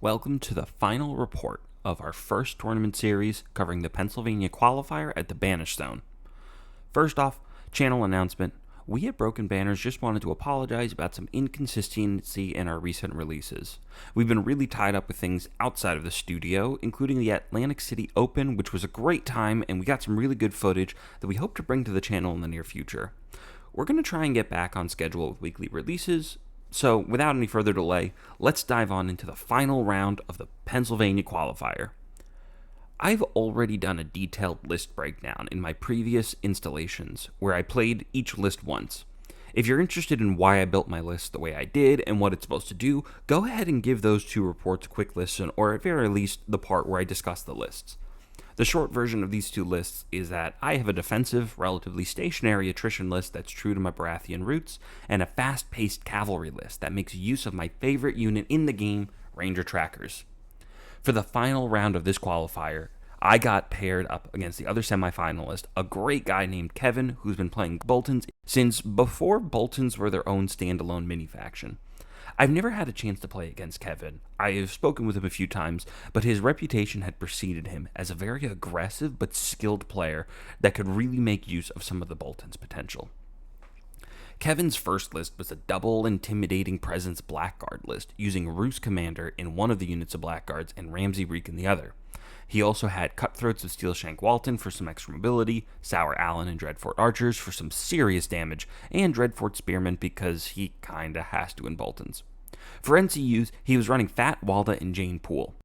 Welcome to the final report of our first tournament series covering the Pennsylvania Qualifier at the Banish Zone. First off, channel announcement. We at Broken Banners just wanted to apologize about some inconsistency in our recent releases. We've been really tied up with things outside of the studio, including the Atlantic City Open, which was a great time, and we got some really good footage that we hope to bring to the channel in the near future. We're going to try and get back on schedule with weekly releases, so without any further delay, let's dive on into the final round of the Pennsylvania Qualifier. I've already done a detailed list breakdown in my previous installations, where I played each list once. If you're interested in why I built my list the way I did and what it's supposed to do, go ahead and give those two reports a quick listen, or at very least the part where I discuss the lists. The short version of these two lists is that I have a defensive, relatively stationary attrition list that's true to my Baratheon roots, and a fast-paced cavalry list that makes use of my favorite unit in the game, Ranger Trackers. For the final round of this qualifier, I got paired up against the other semifinalist, a great guy named Kevin, who's been playing Boltons since before Boltons were their own standalone mini-faction. I've never had a chance to play against Kevin. I have spoken with him a few times, but his reputation had preceded him as a very aggressive but skilled player that could really make use of some of the Bolton's potential. Kevin's first list was a double intimidating presence blackguard list, using Roose Commander in one of the units of blackguards and Ramsay Reek in the other. He also had Cutthroats of Steelshank Walton for some extra mobility, Sour Allen and Dreadfort Archers for some serious damage, and Dreadfort Spearmen because he kinda has to in Boltons. For NCUs, he was running Fat Walda and Jane Poole.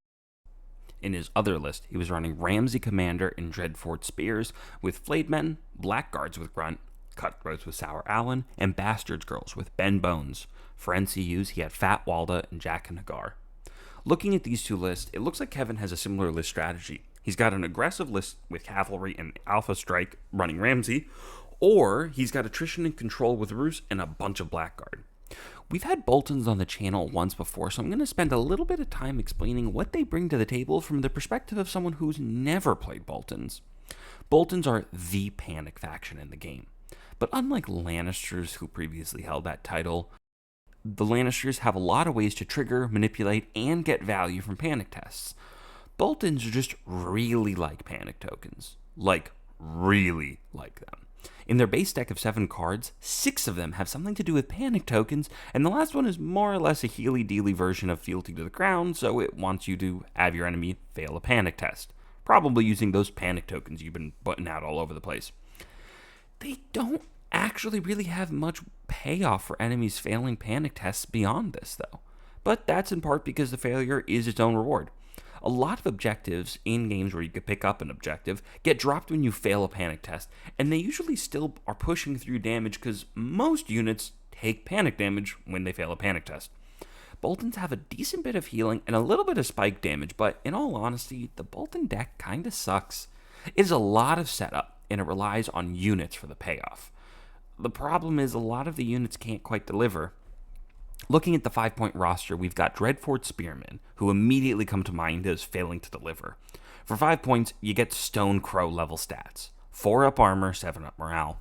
In his other list, he was running Ramsay Commander and Dreadfort Spears with Flayed Men, Blackguards with Grunt, Cutthroats with Sour Allen, and Bastards Girls with Ben Bones. For NCUs, he had Fat Walda and Jack and Hagar. Looking at these two lists, it looks like Kevin has a similar list strategy. He's got an aggressive list with Cavalry and Alpha Strike running Ramsay, or he's got Attrition and Control with Roose and a bunch of Blackguard. We've had Boltons on the channel once before, so I'm going to spend a little bit of time explaining what they bring to the table from the perspective of someone who's never played Boltons. Boltons are the panic faction in the game. But unlike Lannisters, who previously held that title, the Lannisters have a lot of ways to trigger, manipulate, and get value from panic tests. Boltons just really like panic tokens. Really like them. In their base deck of 7 cards, 6 of them have something to do with panic tokens, and the last one is more or less a healy-dealy version of Fealty to the Crown, so it wants you to have your enemy fail a panic test. Probably using those panic tokens you've been putting out all over the place. They don't actually really have much payoff for enemies failing panic tests beyond this, though. But that's in part because the failure is its own reward. A lot of objectives in games where you could pick up an objective get dropped when you fail a panic test, and they usually still are pushing through damage because most units take panic damage when they fail a panic test. Boltons have a decent bit of healing and a little bit of spike damage, but in all honesty, the Bolton deck kinda sucks. It is a lot of setup, and it relies on units for the payoff. The problem is a lot of the units can't quite deliver. Looking at the 5-point roster, we've got Dreadfort Spearmen, who immediately come to mind as failing to deliver. For 5 points, you get Stone Crow level stats. 4 up armor, 7 up morale.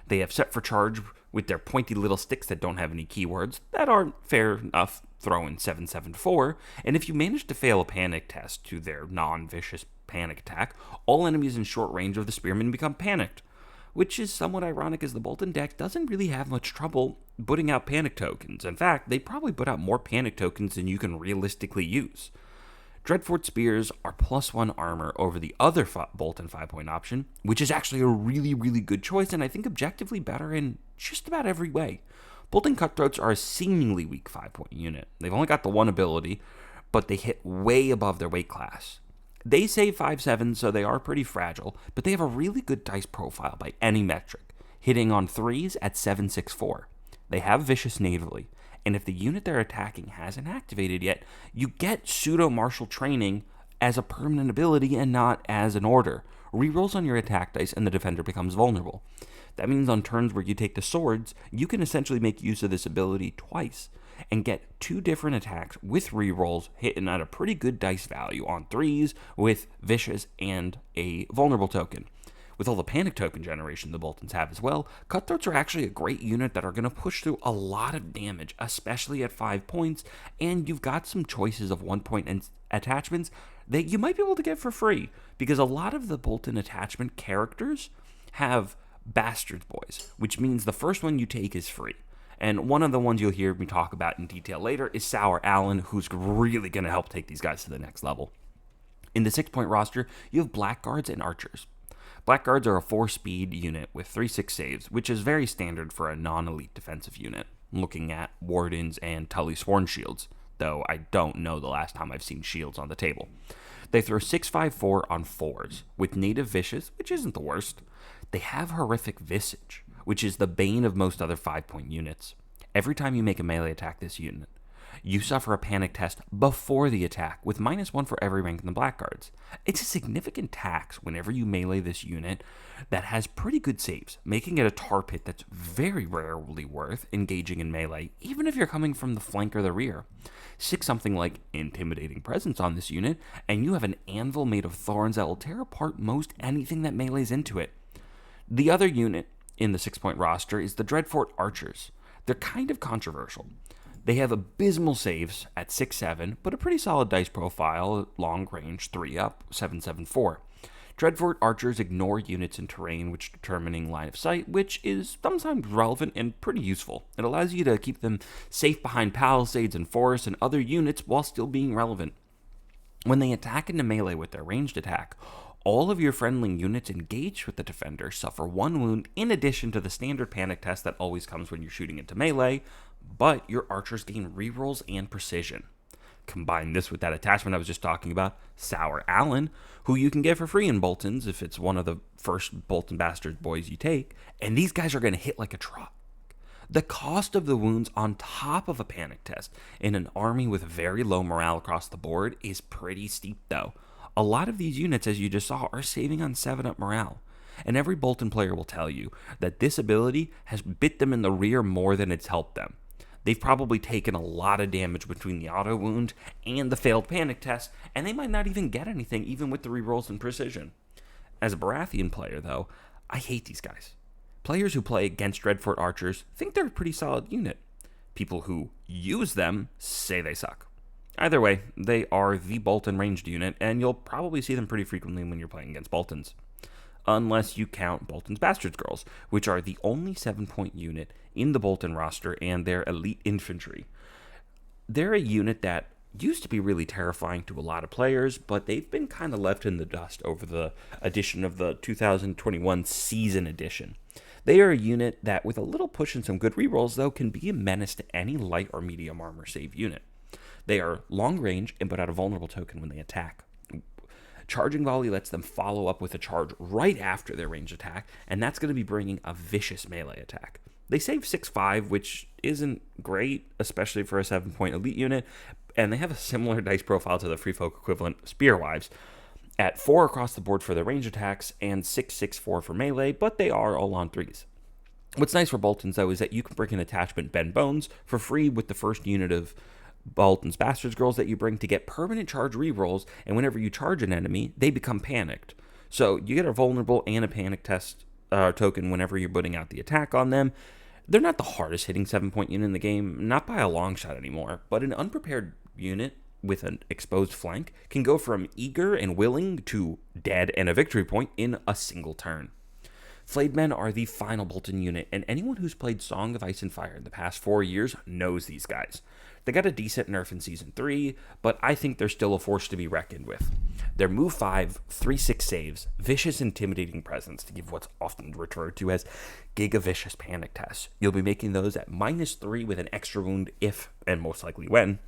They have set for charge with their pointy little sticks that don't have any keywords, that aren't fair enough, throw in 7/7/4, and if you manage to fail a panic test to their non-vicious panic attack, all enemies in short range of the Spearmen become panicked. Which is somewhat ironic as the Bolton deck doesn't really have much trouble putting out panic tokens. In fact, they probably put out more panic tokens than you can realistically use. Dreadfort Spears are +1 armor over the other Bolton 5-point option, which is actually a really good choice, and I think objectively better in just about every way. Bolton Cutthroats are a seemingly weak 5-point unit. They've only got the one ability, but they hit way above their weight class. They save 5/7, so they are pretty fragile, but they have a really good dice profile by any metric, hitting on 3s at 7/6/4. They have Vicious Natively, and if the unit they're attacking hasn't activated yet, you get Pseudo-Martial Training as a permanent ability and not as an order. Rerolls on your attack dice and the defender becomes vulnerable. That means on turns where you take the swords, you can essentially make use of this ability twice and get 2 different attacks with rerolls hitting at a pretty good dice value on 3s with Vicious and a vulnerable token. With all the panic token generation the Boltons have as well, Cutthroats are actually a great unit that are going to push through a lot of damage, especially at 5 points, and you've got some choices of 1 point attachments that you might be able to get for free, because a lot of the Bolton attachment characters have Bastard Boys, which means the first one you take is free. And one of the ones you'll hear me talk about in detail later is Sour Allen, who's really going to help take these guys to the next level. In the 6-point roster, you have Blackguards and Archers. Blackguards are a 4-speed unit with 3/6 saves, which is very standard for a non-elite defensive unit, looking at Wardens and Tully Sworn Shields, though I don't know the last time I've seen shields on the table. They throw 6/5/4 on 4s, with Native Vicious, which isn't the worst. They have Horrific Visage, which is the bane of most other 5-point units. Every time you make a melee attack this unit, you suffer a panic test before the attack, with -1 for every rank in the Blackguards. It's a significant tax whenever you melee this unit that has pretty good saves, making it a tar pit that's very rarely worth engaging in melee, even if you're coming from the flank or the rear. Stick something like Intimidating Presence on this unit, and you have an anvil made of thorns that will tear apart most anything that melees into it. The other unit in the 6-point roster is the Dreadfort Archers. They're kind of controversial. They have abysmal saves at 6/7, but a pretty solid dice profile, long range, 3-up, 7/7/4. Dreadfort Archers ignore units in terrain which determining line of sight, which is sometimes relevant and pretty useful. It allows you to keep them safe behind palisades and forests and other units while still being relevant. When they attack into melee with their ranged attack, all of your friendly units engaged with the defender suffer 1 wound in addition to the standard panic test that always comes when you're shooting into melee, but your archers gain rerolls and precision. Combine this with that attachment I was just talking about, Sour Allen, who you can get for free in Boltons if it's one of the first Bolton Bastard Boys you take, and these guys are going to hit like a truck. The cost of the wounds on top of a panic test in an army with very low morale across the board is pretty steep though. A lot of these units, as you just saw, are saving on 7-up morale. And every Bolton player will tell you that this ability has bit them in the rear more than it's helped them. They've probably taken a lot of damage between the auto wound and the failed panic test, and they might not even get anything even with the rerolls and precision. As a Baratheon player, though, I hate these guys. Players who play against Dreadfort Archers think they're a pretty solid unit. People who use them say they suck. Either way, they are the Bolton ranged unit, and you'll probably see them pretty frequently when you're playing against Boltons. Unless you count Bolton's Bastards Girls, which are the only 7-point unit in the Bolton roster, and they're elite infantry. They're a unit that used to be really terrifying to a lot of players, but they've been kind of left in the dust over the addition of the 2021 season edition. They are a unit that, with a little push and some good rerolls, though, can be a menace to any light or medium armor save unit. They are long range and put out a vulnerable token when they attack. Charging Volley lets them follow up with a charge right after their ranged attack, and that's going to be bringing a vicious melee attack. They save 6/5, which isn't great, especially for a 7-point elite unit, and they have a similar dice profile to the Free Folk equivalent Spearwives, at 4 across the board for their range attacks and 6/6/4 for melee, but they are all on 3s. What's nice for Boltons, though, is that you can bring an attachment Bend Bones for free with the first unit of Bolton's Bastards Girls that you bring to get permanent charge rerolls, and whenever you charge an enemy, they become panicked. So you get a vulnerable and a panic test token whenever you're putting out the attack on them. They're not the hardest hitting 7-point unit in the game, not by a long shot anymore, but an unprepared unit with an exposed flank can go from eager and willing to dead and a victory point in a single turn. Flayed Men are the final Bolton unit, and anyone who's played Song of Ice and Fire in the past 4 years knows these guys. They got a decent nerf in Season 3, but I think they're still a force to be reckoned with. Their move 5, 3/6 saves, vicious intimidating presence to give what's often referred to as Giga Vicious Panic Tests. You'll be making those at -3 with an extra wound if, and most likely when,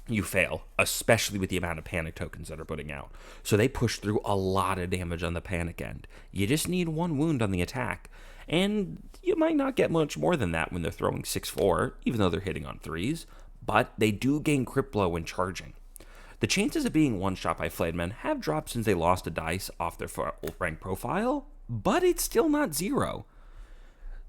you fail, especially with the amount of panic tokens that are putting out. So they push through a lot of damage on the panic end. You just need 1 wound on the attack, and you might not get much more than that when they're throwing 6/4, even though they're hitting on 3s, but they do gain crit blow when charging. The chances of being one-shot by Flayed Men have dropped since they lost a dice off their rank profile, but it's still not 0.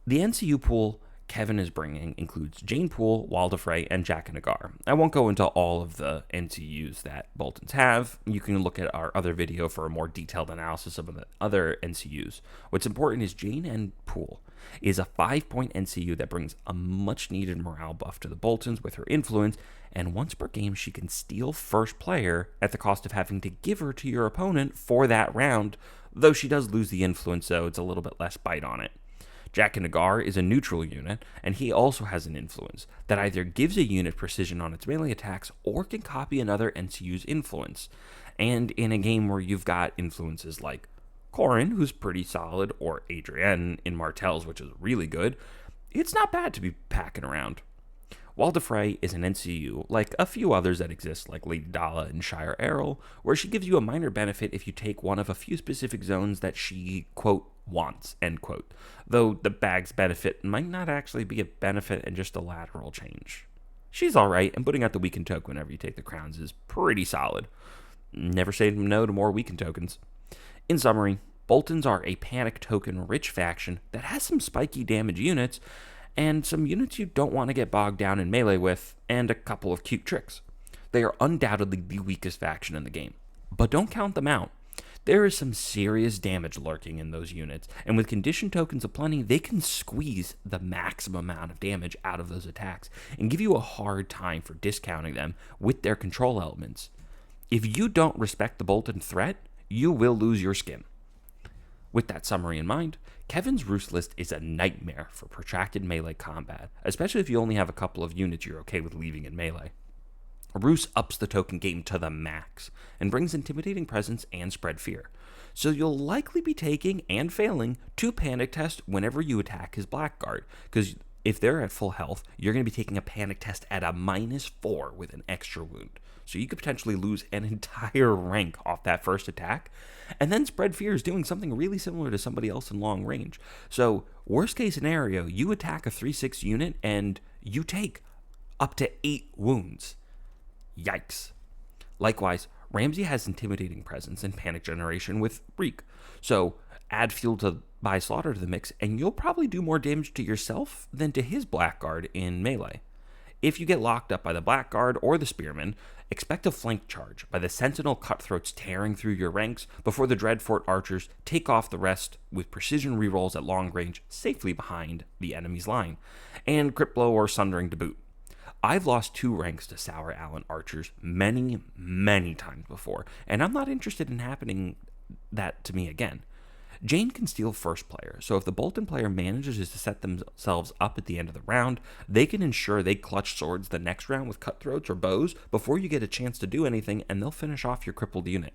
The NCU pool Kevin is bringing includes Jane Poole, Waldefrey, and Jack and Agar. I won't go into all of the NCUs that Boltons have. You can look at our other video for a more detailed analysis of the other NCUs. What's important is Jane and Poole is a 5-point NCU that brings a much-needed morale buff to the Boltons with her influence, and once per game she can steal first player at the cost of having to give her to your opponent for that round, though she does lose the influence, so it's a little bit less bite on it. Jack and Agar is a neutral unit, and he also has an influence that either gives a unit precision on its melee attacks or can copy another NCU's influence. And in a game where you've got influences like Corin, who's pretty solid, or Adrienne in Martell's, which is really good, it's not bad to be packing around. Waldefrey is an NCU, like a few others that exist, like Lady Dala and Shire Errol, where she gives you a minor benefit if you take one of a few specific zones that she, quote, wants, end quote, though the bag's benefit might not actually be a benefit and just a lateral change. She's alright, and putting out the weakened token whenever you take the crowns is pretty solid. Never say no to more weakened tokens. In summary, Boltons are a panic token-rich faction that has some spiky damage units, and some units you don't want to get bogged down in melee with, and a couple of cute tricks. They are undoubtedly the weakest faction in the game, but don't count them out. There is some serious damage lurking in those units, and with condition tokens aplenty, they can squeeze the maximum amount of damage out of those attacks and give you a hard time for discounting them with their control elements. If you don't respect the Bolton threat, you will lose your skin. With that summary in mind, Kevin's Roose list is a nightmare for protracted melee combat, especially if you only have a couple of units you're okay with leaving in melee. Roose ups the token game to the max and brings intimidating presence and spread fear, so you'll likely be taking and failing 2 panic tests whenever you attack his blackguard, because if they're at full health, you're going to be taking a panic test at a -4 with an extra wound, so you could potentially lose an entire rank off that first attack. And then spread fear is doing something really similar to somebody else in long range. So worst case scenario, you attack a 3/6 unit and you take up to 8 wounds. Yikes. Likewise, Ramsey has intimidating presence and panic generation with Reek. So add fuel by slaughter to the mix and you'll probably do more damage to yourself than to his blackguard in melee. If you get locked up by the Blackguard or the Spearman, expect a flank charge by the Sentinel Cutthroats tearing through your ranks before the Dreadfort Archers take off the rest with precision rerolls at long range safely behind the enemy's line, and Crit Blow or Sundering to boot. I've lost 2 ranks to Sour Allen Archers many, many times before, and I'm not interested in happening that to me again. Jane can steal first player, so if the Bolton player manages to set themselves up at the end of the round, they can ensure they clutch swords the next round with cutthroats or bows before you get a chance to do anything, and they'll finish off your crippled unit.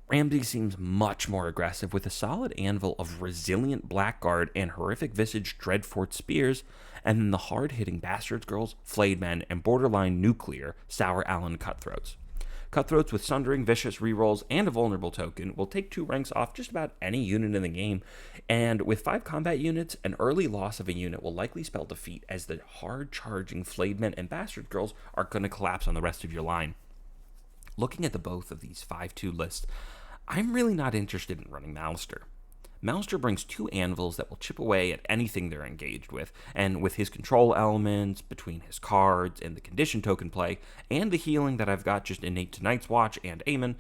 Ramsey seems much more aggressive with a solid anvil of resilient Blackguard and horrific visage Dreadfort Spears, and then the hard-hitting Bastards Girls, Flayed Men, and borderline nuclear Sour Allen Cutthroats. Cutthroats with Sundering, Vicious rerolls, and a vulnerable token will take 2 ranks off just about any unit in the game, and with 5 combat units, an early loss of a unit will likely spell defeat as the hard-charging Flayed Men and Bastard Girls are going to collapse on the rest of your line. Looking at the both of these 5-2 lists, I'm really not interested in running Malister. Malister brings 2 anvils that will chip away at anything they're engaged with, and with his control elements, between his cards and the condition token play, and the healing that I've got just innate to Night's Watch and Aemon,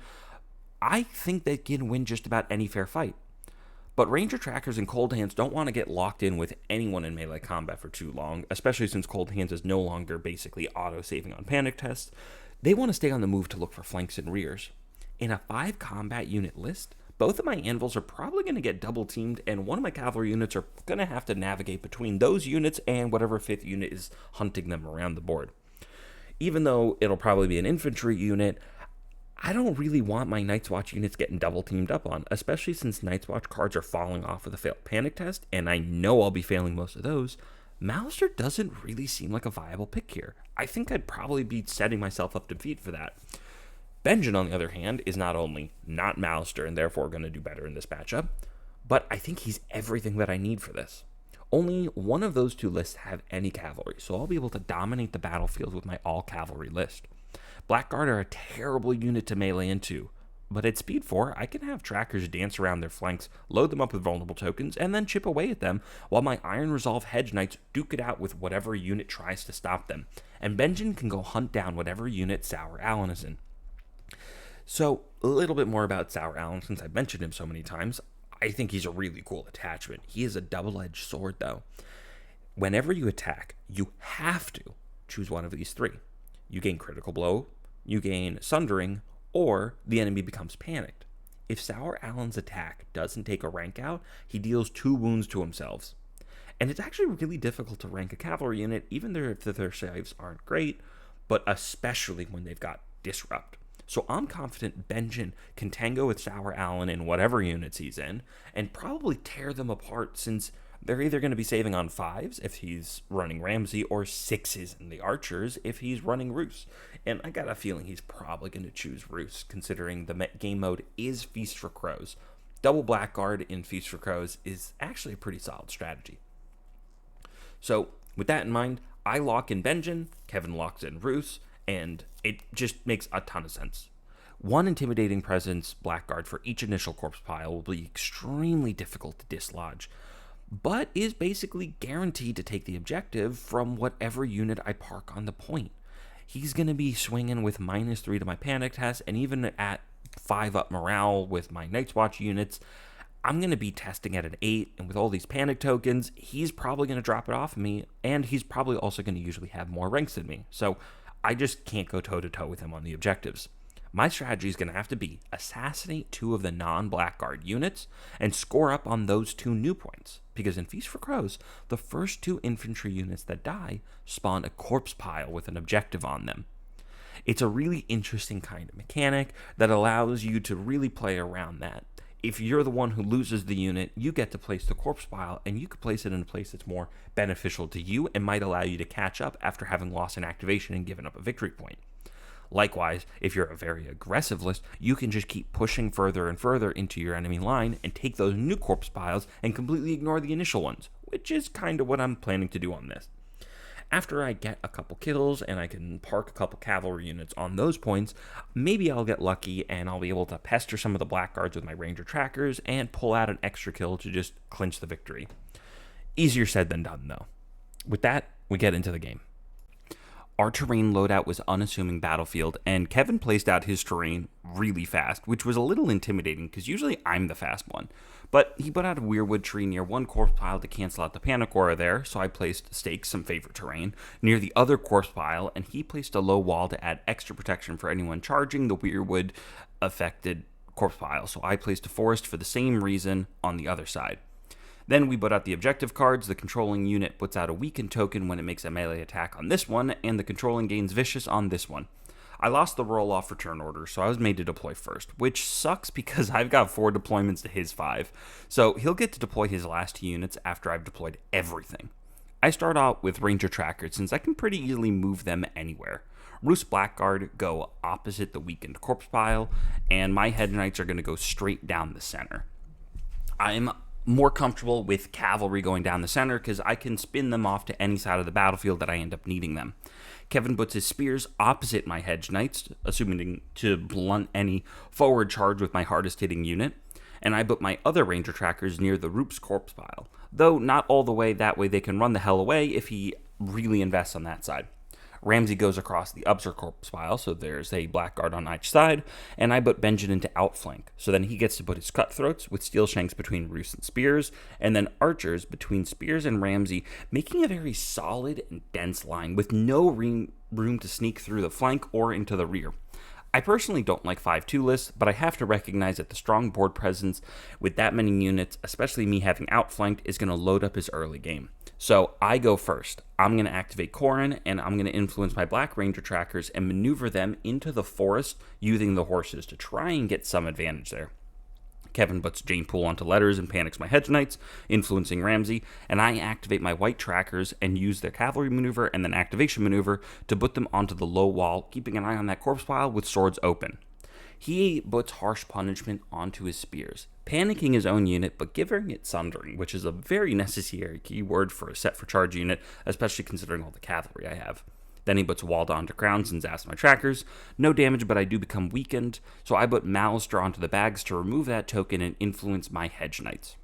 I think they can win just about any fair fight. But Ranger Trackers and Cold Hands don't want to get locked in with anyone in melee combat for too long, especially since Cold Hands is no longer basically auto-saving on panic tests. They want to stay on the move to look for flanks and rears. In a 5 combat unit list, both of my anvils are probably going to get double teamed, and one of my cavalry units are going to have to navigate between those units and whatever 5th unit is hunting them around the board. Even though it'll probably be an infantry unit, I don't really want my Night's Watch units getting double teamed up on, especially since Night's Watch cards are falling off with a failed panic test, and I know I'll be failing most of those. Malister doesn't really seem like a viable pick here. I think I'd probably be setting myself up to defeat for that. Benjen, on the other hand, is not only not Malister and therefore going to do better in this matchup, but I think he's everything that I need for this. Only one of those 2 lists have any cavalry, so I'll be able to dominate the battlefield with my all-cavalry list. Blackguard are a terrible unit to melee into, But at speed 4, I can have trackers dance around their flanks, load them up with vulnerable tokens, and then chip away at them, while my Iron Resolve Hedge Knights duke it out with whatever unit tries to stop them. And Benjen can go hunt down whatever unit Sour Allen is in. So, a little bit more about Sour Allen, since I've mentioned him so many times. I think he's a really cool attachment. He is a double-edged sword, though. Whenever you attack, you have to choose one of these three. You gain Critical Blow, you gain Sundering, or the enemy becomes panicked. If Sour Allen's attack doesn't take a rank out, he deals 2 wounds to himself. And it's actually really difficult to rank a cavalry unit, even if their saves aren't great, but especially when they've got Disrupt. So I'm confident Benjen can tango with Sour Allen in whatever units he's in, and probably tear them apart, since they're either going to be saving on 5s if he's running Ramsey, or 6s in the archers if he's running Roose. And I got a feeling he's probably going to choose Roose, considering the game mode is Feast for Crows. Double Blackguard in Feast for Crows is actually a pretty solid strategy. So with that in mind, I lock in Benjen, Kevin locks in Roose, and it just makes a ton of sense. One intimidating presence Blackguard for each initial corpse pile will be extremely difficult to dislodge, but is basically guaranteed to take the objective from whatever unit I park on the point. He's going to be swinging with -3 to my panic test, and even at 5 up morale with my Night's Watch units, I'm going to be testing at an 8, and with all these panic tokens, he's probably going to drop it off of me, and he's probably also going to usually have more ranks than me, so I just can't go toe-to-toe with him on the objectives. My strategy is going to have to be assassinate 2 of the non-Blackguard units and score up on those 2 new points, because in Feast for Crows, the first 2 infantry units that die spawn a corpse pile with an objective on them. It's a really interesting kind of mechanic that allows you to really play around that. If you're the one who loses the unit, you get to place the corpse pile, and you could place it in a place that's more beneficial to you and might allow you to catch up after having lost an activation and given up a victory point. Likewise, if you're a very aggressive list, you can just keep pushing further and further into your enemy line and take those new corpse piles and completely ignore the initial ones, which is kind of what I'm planning to do on this. After I get a couple kills and I can park a couple cavalry units on those points, maybe I'll get lucky and I'll be able to pester some of the Blackguards with my Ranger trackers and pull out an extra kill to just clinch the victory. Easier said than done, though. With that, we get into the game. Our terrain loadout was unassuming battlefield, and Kevin placed out his terrain really fast, which was a little intimidating because usually I'm the fast one. But he put out a weirwood tree near one corpse pile to cancel out the panic aura there, so I placed stakes, some favorite terrain, near the other corpse pile, and he placed a low wall to add extra protection for anyone charging the weirwood affected corpse pile, so I placed a forest for the same reason on the other side. Then we put out the objective cards. The controlling unit puts out a weakened token when it makes a melee attack on this one, and the controlling gains vicious on this one. I lost the roll-off for turn order, so I was made to deploy first, which sucks because I've got 4 deployments to his 5, so he'll get to deploy his last 2 units after I've deployed everything. I start out with Ranger trackers, since I can pretty easily move them anywhere. Roose Blackguard go opposite the weakened corpse pile, and my Hedge Knights are going to go straight down the center. I'm more comfortable with cavalry going down the center because I can spin them off to any side of the battlefield that I end up needing them. Kevin puts his spears opposite my Hedge Knights, assuming to blunt any forward charge with my hardest hitting unit, and I put my other Ranger trackers near the Roop's corpse pile, though not all the way, that way they can run the hell away if he really invests on that side. Ramsey goes across the Upser corpse pile, so there's a Blackguard on each side, and I put Benjen into outflank, so then he gets to put his Cutthroats with Steel Shanks between Roose and Spears, and then Archers between Spears and Ramsey, making a very solid and dense line with no room to sneak through the flank or into the rear. I personally don't like 5-2 lists, but I have to recognize that the strong board presence with that many units, especially me having outflanked, is going to load up his early game. So I go first. I'm going to activate Corrin, and I'm going to influence my Black Ranger trackers and maneuver them into the forest using the horses to try and get some advantage there. Kevin puts Jane Poole onto letters and panics my Hedge Knights, influencing Ramsey, and I activate my white trackers and use their cavalry maneuver and then activation maneuver to put them onto the low wall, keeping an eye on that corpse pile with swords open. He puts harsh punishment onto his spears, panicking his own unit but giving it sundering, which is a very necessary keyword for a set for charge unit, especially considering all the cavalry I have. Then he puts Walda onto crowns and zaps my trackers. No damage, but I do become weakened, so I put Malister onto the bags to remove that token and influence my Hedge Knights.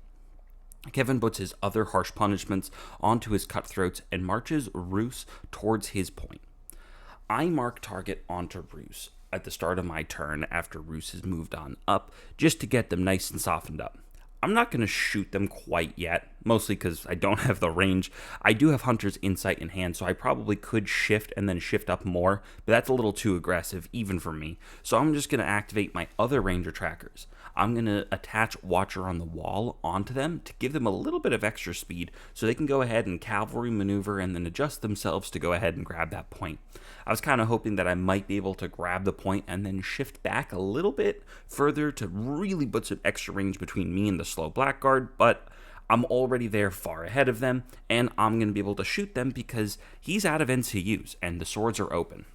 Kevin puts his other harsh punishments onto his cutthroats and marches Roose towards his point. I mark target onto Roose at the start of my turn after Roose has moved on up, just to get them nice and softened up. I'm not going to shoot them quite yet, mostly because I don't have the range. I do have Hunter's Insight in hand, so I probably could shift and then shift up more, but that's a little too aggressive, even for me. So I'm just going to activate my other Ranger trackers. I'm going to attach Watcher on the Wall onto them to give them a little bit of extra speed, so they can go ahead and cavalry maneuver and then adjust themselves to go ahead and grab that point. I was kind of hoping that I might be able to grab the point and then shift back a little bit further to really put some extra range between me and the slow blackguard, but I'm already there far ahead of them, and I'm going to be able to shoot them because he's out of NCUs and the swords are open.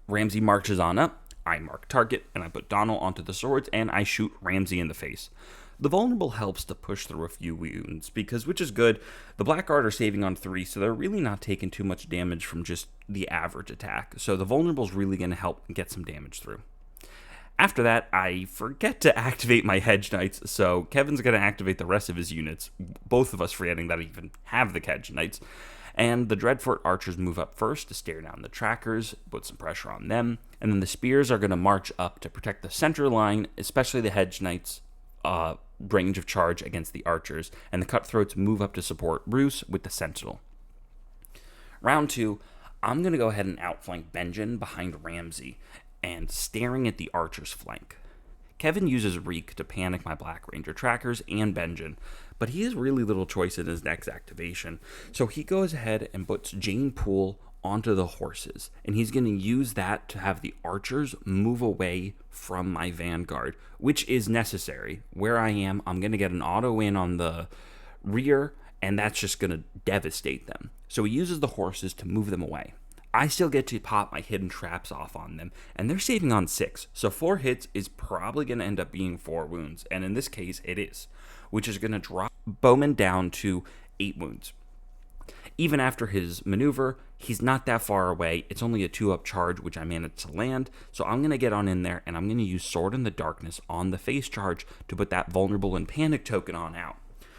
Ramsey marches on up, I mark target, and I put Donald onto the swords, and I shoot Ramsey in the face. The vulnerable helps to push through a few wounds, because, which is good, the Blackguard are saving on 3, so they're really not taking too much damage from just the average attack, so the vulnerable is really going to help get some damage through. After that, I forget to activate my Hedge Knights, so Kevin's going to activate the rest of his units, both of us forgetting that I even have the Hedge Knights, and the Dreadfort archers move up first to stare down the trackers, put some pressure on them, and then the spears are going to march up to protect the center line, especially the Hedge Knights' range of charge against the archers, and the cutthroats move up to support Roose with the sentinel. Round 2, I'm going to go ahead and outflank Benjen behind Ramsey, and staring at the archer's flank. Kevin uses Reek to panic my Black Ranger trackers and Benjen, but he has really little choice in his next activation, so he goes ahead and puts Jane Poole onto the horses, and he's going to use that to have the archers move away from my vanguard, which is necessary. Where I am, I'm going to get an auto win on the rear, and that's just going to devastate them. So he uses the horses to move them away. I still get to pop my hidden traps off on them, and they're saving on 6, so 4 hits is probably going to end up being 4 wounds, and in this case it is, which is going to drop Bowman down to 8 wounds. Even after his maneuver, he's not that far away. It's only a 2-up charge, which I managed to land, so I'm going to get on in there, and I'm going to use Sword in the Darkness on the face charge to put that vulnerable and panic token on out.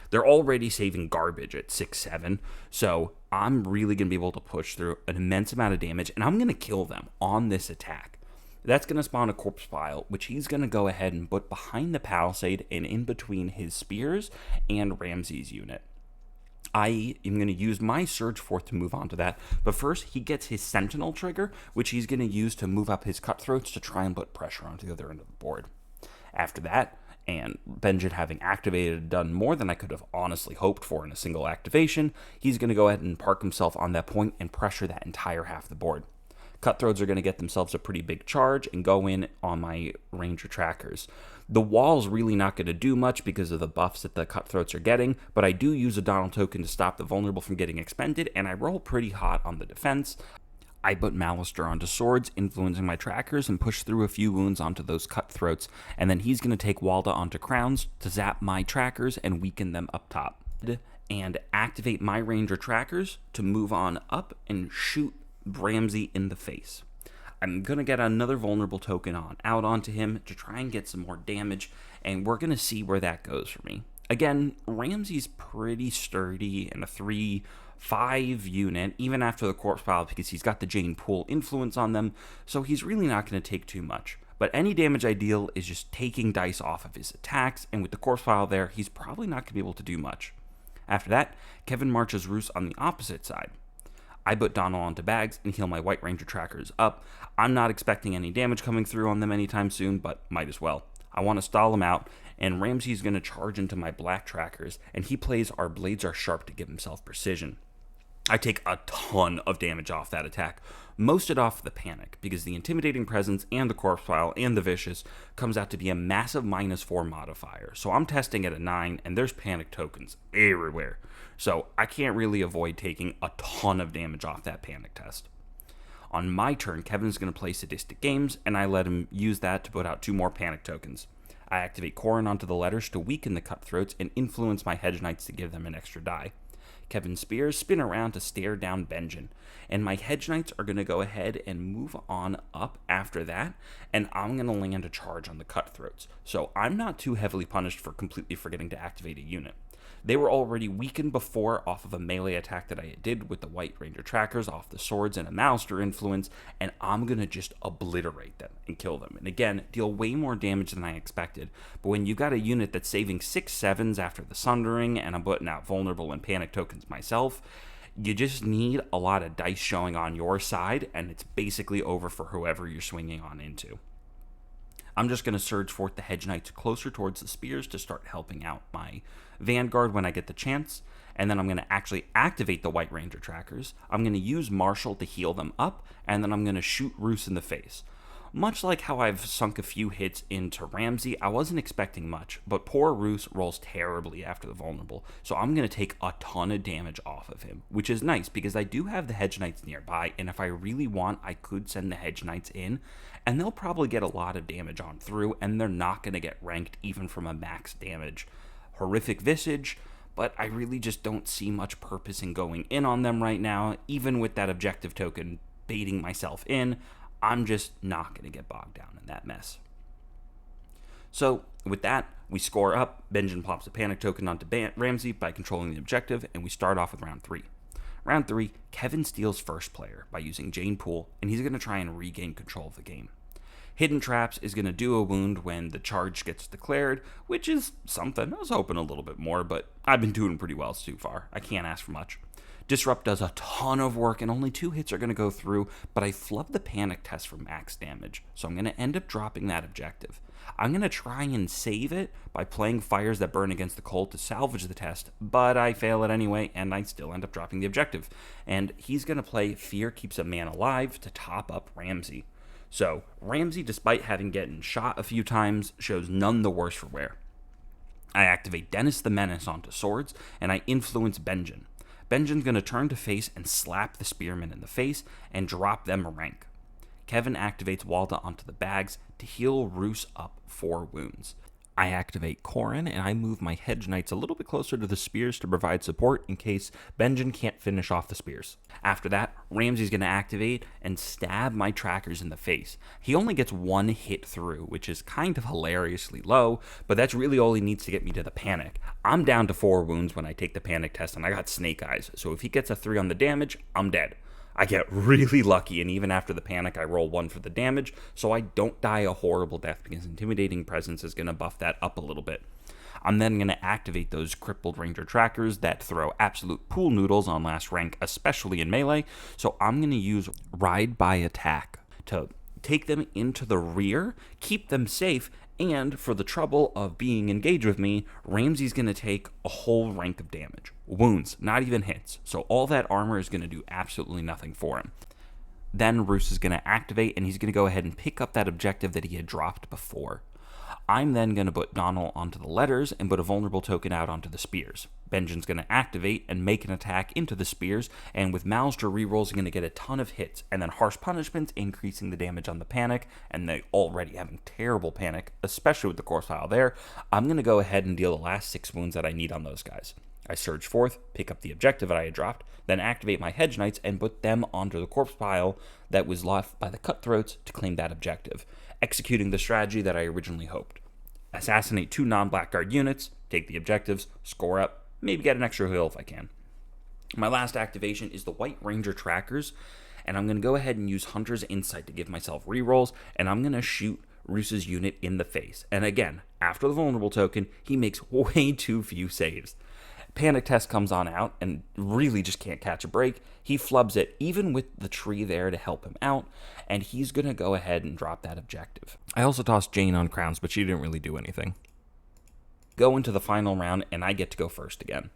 They're already saving garbage at 6-7, so I'm really going to be able to push through an immense amount of damage, and I'm going to kill them on this attack. That's going to spawn a corpse pile, which he's going to go ahead and put behind the palisade and in between his spears and Ramsey's unit. I am going to use my Surge Force to move on to that, but first he gets his Sentinel trigger, which he's going to use to move up his cutthroats to try and put pressure onto the other end of the board. After that, and Benjen having activated done more than I could have honestly hoped for in a single activation, he's going to go ahead and park himself on that point and pressure that entire half of the board. Cutthroats are going to get themselves a pretty big charge and go in on my Ranger trackers. The wall's really not going to do much because of the buffs that the Cutthroats are getting, but I do use a Donald token to stop the vulnerable from getting expended, and I roll pretty hot on the defense. I put Malister onto swords, influencing my trackers, and push through a few wounds onto those Cutthroats, and then he's going to take Walda onto crowns to zap my trackers and weaken them up top. And activate my Ranger trackers to move on up and shoot Ramsey in the face. I'm going to get another vulnerable token out onto him to try and get some more damage, and we're going to see where that goes for me. Again, Ramsey's pretty sturdy in a 3-5 unit, even after the corpse pile, because he's got the Jane Poole influence on them, so he's really not going to take too much. But any damage I deal is just taking dice off of his attacks, and with the corpse pile there, he's probably not going to be able to do much. After that, Kevin marches Roose on the opposite side. I put Donald onto bags and heal my White Ranger trackers up. I'm not expecting any damage coming through on them anytime soon, but might as well. I want to stall him out, and Ramsey's going to charge into my Black trackers, and he plays Our Blades Are Sharp to give himself precision. I take a ton of damage off that attack, most it off the panic, because the Intimidating Presence and the Corpse Pile and the Vicious comes out to be a massive -4 modifier. So I'm testing at a 9, and there's panic tokens everywhere. So I can't really avoid taking a ton of damage off that panic test. On my turn, Kevin's going to play Sadistic Games, and I let him use that to put out 2 more panic tokens. I activate Corrin onto the letters to weaken the Cutthroats and influence my Hedge Knights to give them an extra die. Kevin's spears spin around to stare down Benjen, and my Hedge Knights are going to go ahead and move on up after that, and I'm going to land a charge on the Cutthroats, so I'm not too heavily punished for completely forgetting to activate a unit. They were already weakened before off of a melee attack that I did with the White Ranger Trackers off the swords and a Mouster influence, and I'm going to just obliterate them and kill them. And again, deal way more damage than I expected. But when you've got a unit that's saving 6/7s after the Sundering, and I'm putting out vulnerable and panic tokens myself, you just need a lot of dice showing on your side, and it's basically over for whoever you're swinging on into. I'm just going to surge forth the Hedge Knights closer towards the spears to start helping out my Vanguard when I get the chance, and then I'm going to actually activate the White Ranger Trackers. I'm going to use Marshall to heal them up, and then I'm going to shoot Roose in the face. Much like how I've sunk a few hits into Ramsey, I wasn't expecting much, but poor Roose rolls terribly after the vulnerable, so I'm going to take a ton of damage off of him, which is nice because I do have the Hedge Knights nearby, and if I really want, I could send the Hedge Knights in, and they'll probably get a lot of damage on through, and they're not going to get ranked even from a max damage. Horrific Visage, but I really just don't see much purpose in going in on them right now, even with that objective token baiting myself in. I'm just not going to get bogged down in that mess. So, with that, we score up. Benjen pops a panic token onto Ramsey by controlling the objective, and we start off with round 3. Round 3, Kevin steals first player by using Jane Poole, and he's going to try and regain control of the game. Hidden Traps is going to do a wound when the charge gets declared, which is something. I was hoping a little bit more, but I've been doing pretty well so far. I can't ask for much. Disrupt does a ton of work, and only 2 hits are going to go through, but I flubbed the panic test for max damage, so I'm going to end up dropping that objective. I'm going to try and save it by playing Fires That Burn Against the Cold to salvage the test, but I fail it anyway, and I still end up dropping the objective. And he's going to play Fear Keeps a Man Alive to top up Ramsey. So, Ramsey, despite having gotten shot a few times, shows none the worse for wear. I activate Dennis the Menace onto swords, and I influence Benjen. Benjen's going to turn to face and slap the spearmen in the face and drop them a rank. Kevin activates Walda onto the bags to heal Roose up 4 wounds. I activate Corrin, and I move my Hedge Knights a little bit closer to the spears to provide support in case Benjen can't finish off the spears. After that, Ramsey's going to activate and stab my trackers in the face. He only gets 1 hit through, which is kind of hilariously low, but that's really all he needs to get me to the panic. I'm down to 4 wounds when I take the panic test, and I got Snake Eyes, so if he gets a 3 on the damage, I'm dead. I get really lucky, and even after the panic, I roll 1 for the damage, so I don't die a horrible death because Intimidating Presence is going to buff that up a little bit. I'm then going to activate those Crippled Ranger Trackers that throw absolute pool noodles on last rank, especially in melee, so I'm going to use Ride by Attack to take them into the rear, keep them safe, and for the trouble of being engaged with me, Ramsey's going to take a whole rank of damage. Wounds, not even hits. So all that armor is going to do absolutely nothing for him. Then Roose is going to activate, and he's going to go ahead and pick up that objective that he had dropped before. I'm then going to put Donald onto the letters and put a vulnerable token out onto the spears. Benjen's going to activate and make an attack into the spears, and with Mouster rerolls, going to get a ton of hits, and then Harsh Punishments increasing the damage on the panic, and they already having terrible panic, especially with the corpse pile there. I'm going to go ahead and deal the last 6 wounds that I need on those guys. I surge forth, pick up the objective that I had dropped, then activate my Hedge Knights and put them onto the corpse pile that was left by the Cutthroats to claim that objective, executing the strategy that I originally hoped. Assassinate 2 non-Blackguard units, take the objectives, score up, maybe get an extra heal if I can. My last activation is the White Ranger Trackers, and I'm going to go ahead and use Hunter's Insight to give myself rerolls, and I'm going to shoot Roose's unit in the face. And again, after the vulnerable token, he makes way too few saves. Panic test comes on out and really just can't catch a break. He flubs it, even with the tree there to help him out, and he's going to go ahead and drop that objective. I also tossed Jane on crowns, but she didn't really do anything. Go into the final round, and I get to go first again.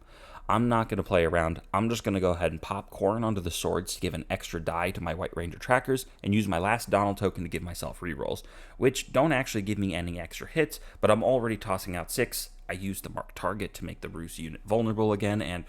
I'm not going to play around. I'm just going to go ahead and pop Corrin onto the swords to give an extra die to my White Ranger Trackers and use my last Donald token to give myself rerolls, which don't actually give me any extra hits, but I'm already tossing out 6. I used the mark target to make the Roose unit vulnerable again, and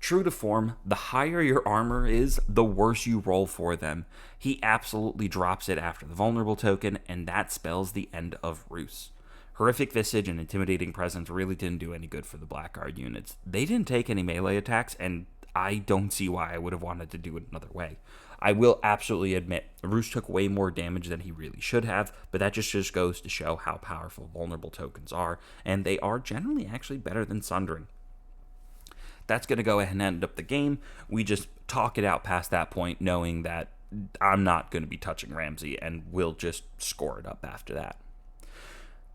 true to form, the higher your armor is, the worse you roll for them. He absolutely drops it after the vulnerable token, and that spells the end of Roose. Horrific Visage and Intimidating Presence really didn't do any good for the Blackguard units. They didn't take any melee attacks, and I don't see why I would have wanted to do it another way. I will absolutely admit, Roose took way more damage than he really should have, but that just goes to show how powerful vulnerable tokens are, and they are generally actually better than Sundering. That's going to go ahead and end up the game. We just talk it out past that point, knowing that I'm not going to be touching Ramsey, and we'll just score it up after that.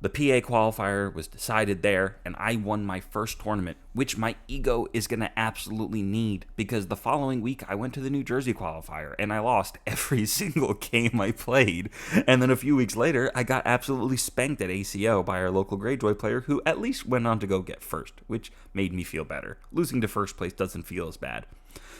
The PA qualifier was decided there, and I won my first tournament, which my ego is going to absolutely need, because the following week I went to the New Jersey qualifier, and I lost every single game I played. And then a few weeks later, I got absolutely spanked at ACO by our local Greyjoy player, who at least went on to go get first, which made me feel better. Losing to first place doesn't feel as bad.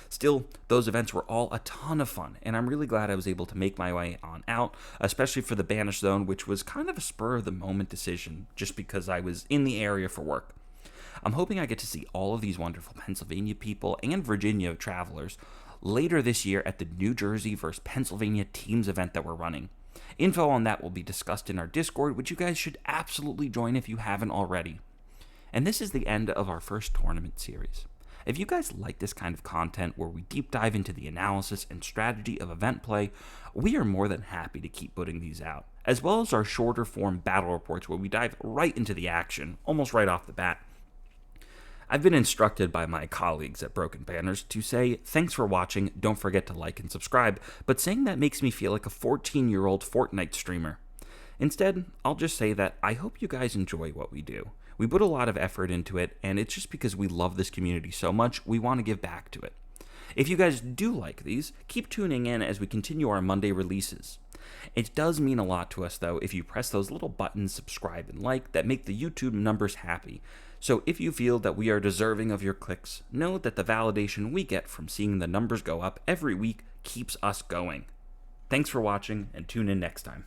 Still, those events were all a ton of fun, and I'm really glad I was able to make my way on out, especially for the Banish Zone, which was kind of a spur-of-the-moment decision, just because I was in the area for work. I'm hoping I get to see all of these wonderful Pennsylvania people and Virginia travelers later this year at the New Jersey vs. Pennsylvania Teams event that we're running. Info on that will be discussed in our Discord, which you guys should absolutely join if you haven't already. And this is the end of our first tournament series. If you guys like this kind of content where we deep dive into the analysis and strategy of event play, we are more than happy to keep putting these out, as well as our shorter form battle reports where we dive right into the action, almost right off the bat. I've been instructed by my colleagues at Broken Banners to say, thanks for watching, don't forget to like and subscribe, but saying that makes me feel like a 14-year-old Fortnite streamer. Instead, I'll just say that I hope you guys enjoy what we do. We put a lot of effort into it, and it's just because we love this community so much, we want to give back to it. If you guys do like these, keep tuning in as we continue our Monday releases. It does mean a lot to us, though, if you press those little buttons, subscribe and like, that make the YouTube numbers happy. So if you feel that we are deserving of your clicks, know that the validation we get from seeing the numbers go up every week keeps us going. Thanks for watching, and tune in next time.